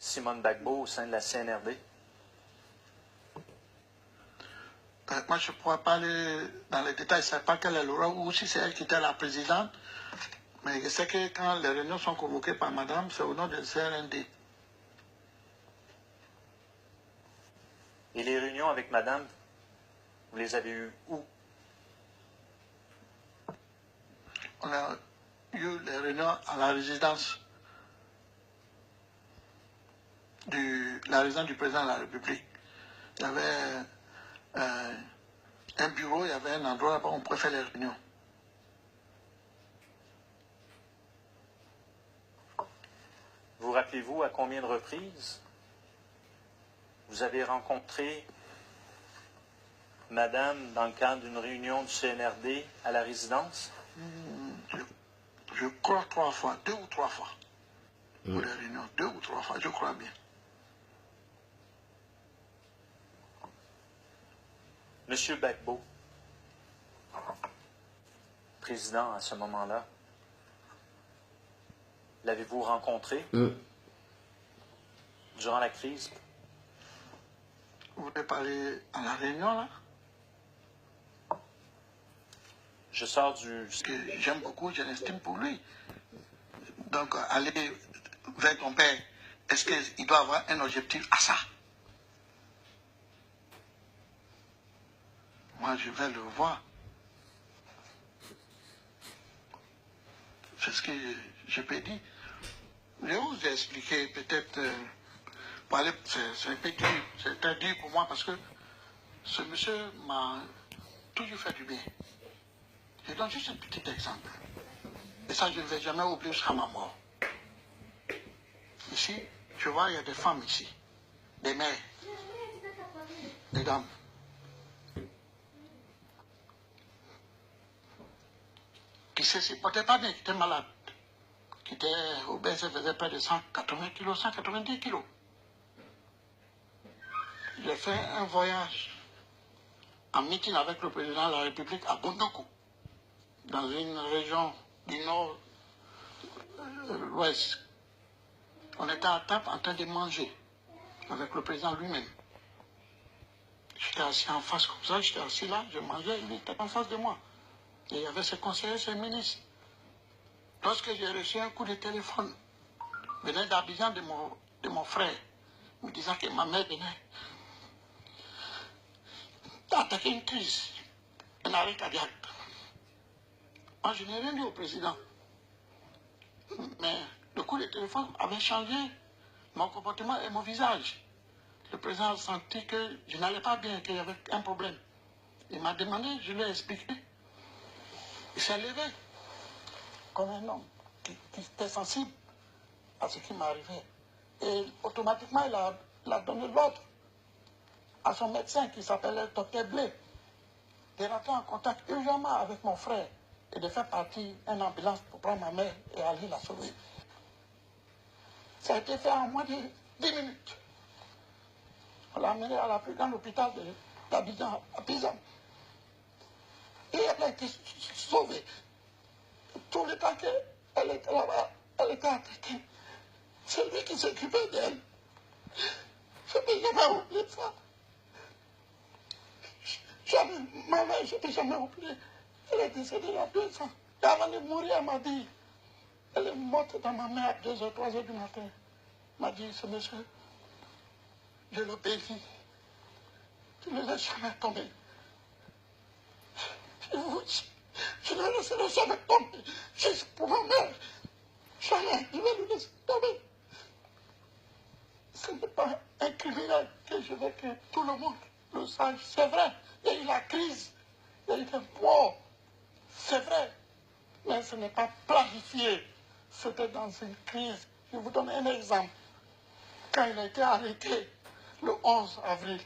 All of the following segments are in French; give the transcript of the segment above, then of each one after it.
Simone Gbagbo au sein de la CNRD? Moi, je ne pourrais pas aller dans les détails. Je ne sais pas quelle est le rôle ou si c'est elle qui était la présidente. Mais je sais que quand les réunions sont convoquées par madame, c'est au nom de CNRD. Et les réunions avec madame, vous les avez eues où? On a eu les réunions à la résidence du président de la République. Il y avait un bureau, il y avait un endroit où on pouvait faire les réunions. Vous rappelez-vous à combien de reprises vous avez rencontré madame dans le cadre d'une réunion du CNRD à la résidence? Je crois 3 fois, 2 ou 3 fois. Pour les réunions, 2 ou 3 fois, je crois bien. Monsieur Gbagbo, président à ce moment-là, l'avez-vous rencontré durant la crise? Vous voulez parler à la réunion, là? Je sors du... Que j'aime beaucoup, je l'estime pour lui. Donc, aller vers ton père, est-ce qu'il doit avoir un objectif à ça? Moi, je vais le voir. C'est ce que je peux dire. Je vous ai expliqué, peut-être, c'est un peu dur, c'est très dur pour moi parce que ce monsieur m'a toujours fait du bien. Je donne juste un petit exemple. Et ça, je ne vais jamais oublier jusqu'à ma mort. Ici, je vois, il y a des femmes ici, des mères, des dames. Qui ne se portaient pas bien, qui étaient malades, qui étaient obèses, faisaient près de 180 kilos, 190 kilos. J'ai fait un voyage en meeting avec le président de la République à Bondoko, dans une région du nord-ouest. On était à table en train de manger avec le président lui-même. J'étais assis en face comme ça, j'étais assis là, je mangeais, il était en face de moi. Et il y avait ses conseillers, ses ministres. Lorsque j'ai reçu un coup de téléphone, venant d'Abidjan de mon frère, me disant que ma mère venait d'attaquer une crise, un arrêt cardiaque. Moi, je n'ai rien dit au président. Mais le coup de téléphone avait changé mon comportement et mon visage. Le président a senti que je n'allais pas bien, qu'il y avait un problème. Il m'a demandé, je lui ai expliqué. Il s'est levé comme un homme qui était sensible à ce qui m'arrivait. Et automatiquement, il a donné l'ordre à son médecin qui s'appelait Dr Blé de rentrer en contact urgemment avec mon frère et de faire partir une ambulance pour prendre ma mère et aller la sauver. Ça a été fait en moins de 10 minutes. On l'a amenée à la plus grande hôpital d'Abidjan, à Pisa. Et elle a été sauvée. Tout le temps qu'elle était là-bas, elle était attaquée. C'est lui qui s'occupait d'elle. Je ne peux jamais oublier ça. Jamais, ma mère, je ne peux jamais oublier. Elle est décédée il y a 2 ans. Et avant de mourir, elle m'a dit, elle est morte dans ma main à 2 h, 3 h du matin. Elle m'a dit, ce monsieur, je le bénis. Je ne le laisse jamais tomber. Je vous dis, je ne le laisserai jamais tomber. Juste pour ma mère. Jamais, je vais le laisser tomber. Ce n'est pas un criminel que je veux que tout le monde le sache. C'est vrai, il y a eu la crise, il y a eu des morts. C'est vrai, mais ce n'est pas planifié. C'était dans une crise. Je vous donne un exemple. Quand il a été arrêté le 11 avril,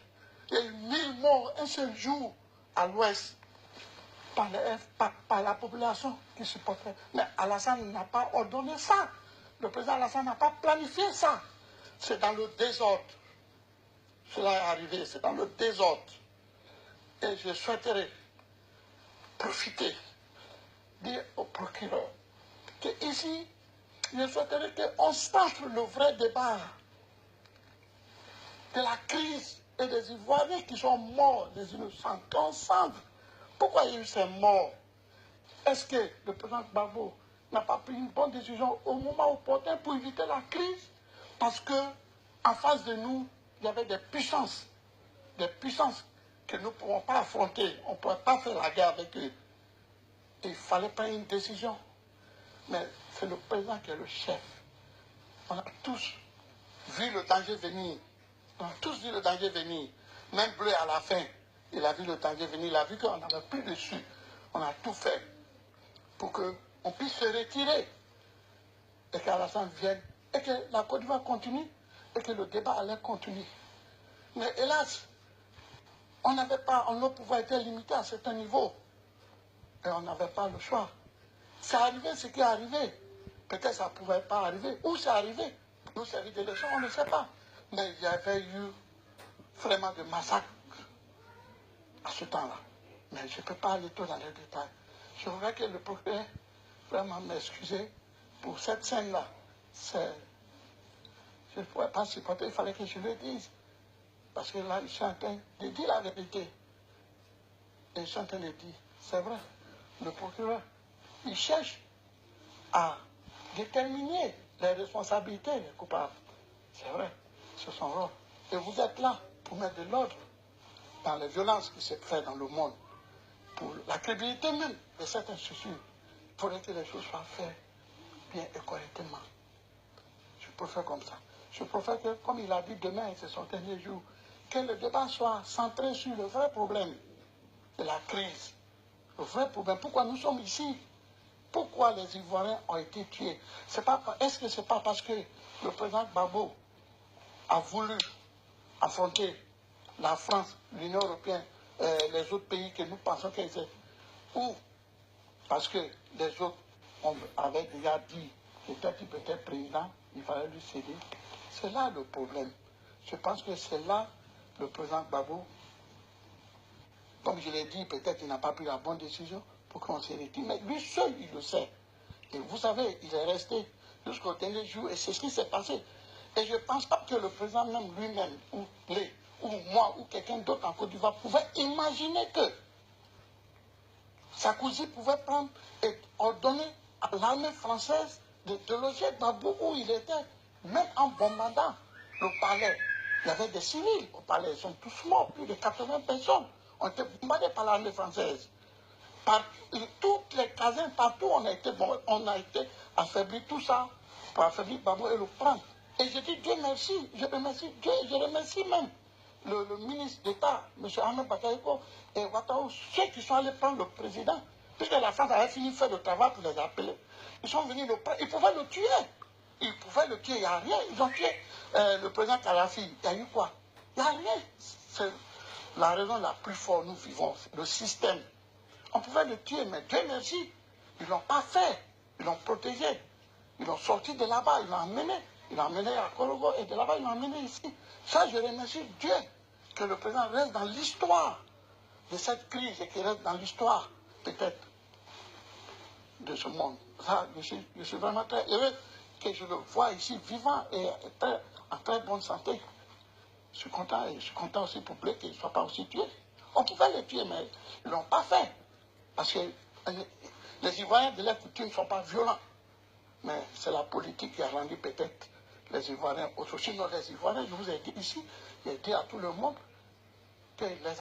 il y a eu 1000 morts un seul jour à l'ouest par la population qui supportait. Mais Alassane n'a pas ordonné ça. Le président Alassane n'a pas planifié ça. C'est dans le désordre. Cela est arrivé, c'est dans le désordre. Et je souhaiterais profiter, dire au procureur que ici, je souhaiterais qu'on centre le vrai débat de la crise et des Ivoiriens qui sont morts, des innocents, ensemble. Pourquoi il y a eu ces morts? Est-ce que le président Gbagbo n'a pas pris une bonne décision au moment opportun pour éviter la crise? Parce que en face de nous, il y avait des puissances que nous ne pourrons pas affronter. On ne pourrait pas faire la guerre avec eux. Il fallait prendre une décision. Mais c'est le président qui est le chef. On a tous vu le danger venir. On a tous vu le danger venir. Même Bleu à la fin, il a vu le danger venir. Il a vu qu'on n'avait plus dessus. On a tout fait pour qu'on puisse se retirer. Et qu'Alassane vienne. Et que la Côte d'Ivoire continue. Et que le débat allait continuer. Mais hélas, on ne pouvait être limité à un certain niveau. Et on n'avait pas le choix. C'est arrivé ce qui est arrivé. Peut-être ça ne pouvait pas arriver. Où c'est arrivé? Pour nous servir de leçon, on ne sait pas. Mais il y avait eu vraiment de massacres à ce temps-là. Mais je ne peux pas aller tout dans les détails. Je voudrais que le procureur vraiment m'excuser pour cette scène-là. Je ne pourrais pas supporter, il fallait que je le dise. Parce que là, je suis en train de dire la vérité. Et je suis en train de dire, c'est vrai, le procureur, il cherche à déterminer les responsabilités des coupables. C'est vrai, c'est son rôle. Et vous êtes là pour mettre de l'ordre dans les violences qui se font dans le monde. Pour la crédibilité même de cette institution, il faudrait que les choses soient faites bien et correctement. Je préfère comme ça. Je préfère que, comme il a dit demain, c'est son dernier jour, que le débat soit centré sur le vrai problème de la crise. Le vrai problème. Pourquoi nous sommes ici? Pourquoi les Ivoiriens ont été tués? Est-ce que ce n'est pas parce que le président Gbagbo a voulu affronter la France, l'Union européenne, les autres pays que nous pensons qu'ils étaient, ou parce que les autres avaient déjà dit que peut-être il peut être président, il fallait lui céder? C'est là le problème. Je pense que c'est là le président Gbagbo, comme je l'ai dit, peut-être il n'a pas pris la bonne décision pour qu'on se retire, mais lui seul, il le sait. Et vous savez, il est resté jusqu'au dernier jour, et c'est ce qui s'est passé. Et je ne pense pas que le président même lui-même, ou moi, ou quelqu'un d'autre en Côte d'Ivoire, pouvait imaginer que Sarkozy pouvait prendre et ordonner à l'armée française de loger Gbagbo où il était, même en bombardant le palais. Il y avait des civils au palais, ils sont tous morts, plus de 80 personnes ont été bombardées par l'armée française. Par toutes les casernes, partout, on a été affaibli, tout ça, pour affaiblir Gbagbo et le prendre. Et je dis Dieu merci, je remercie Dieu, je remercie même le ministre d'État, M. Ahmed Bakayoko, et Ouattara, ceux qui sont allés prendre le président, puisque la France avait fini de faire le travail pour les appeler. Ils sont venus le prendre, ils pouvaient le tuer. Ils pouvaient le tuer, il n'y a rien. Ils ont tué le président Kadhafi. Il y a eu quoi? Il n'y a rien. C'est la raison la plus forte, nous vivons, le système. On pouvait le tuer, mais Dieu merci, ils ne l'ont pas fait. Ils l'ont protégé. Ils l'ont sorti de là-bas, ils l'ont emmené. Ils l'ont emmené à Korogo et de là-bas, ils l'ont emmené ici. Ça, je remercie Dieu que le président reste dans l'histoire de cette crise et qu'il reste dans l'histoire, peut-être, de ce monde. Ça, je suis vraiment très heureux que je le vois ici vivant et en très bonne santé. Je suis content et je suis content aussi pour lui qu'il ne soit pas aussi tué. On pouvait le tuer, mais ils ne l'ont pas fait. Parce que les Ivoiriens de leur coutume ne sont pas violents. Mais c'est la politique qui a rendu peut-être les Ivoiriens autres. Sinon, les Ivoiriens, je vous ai dit ici, j'ai dit à tout le monde que les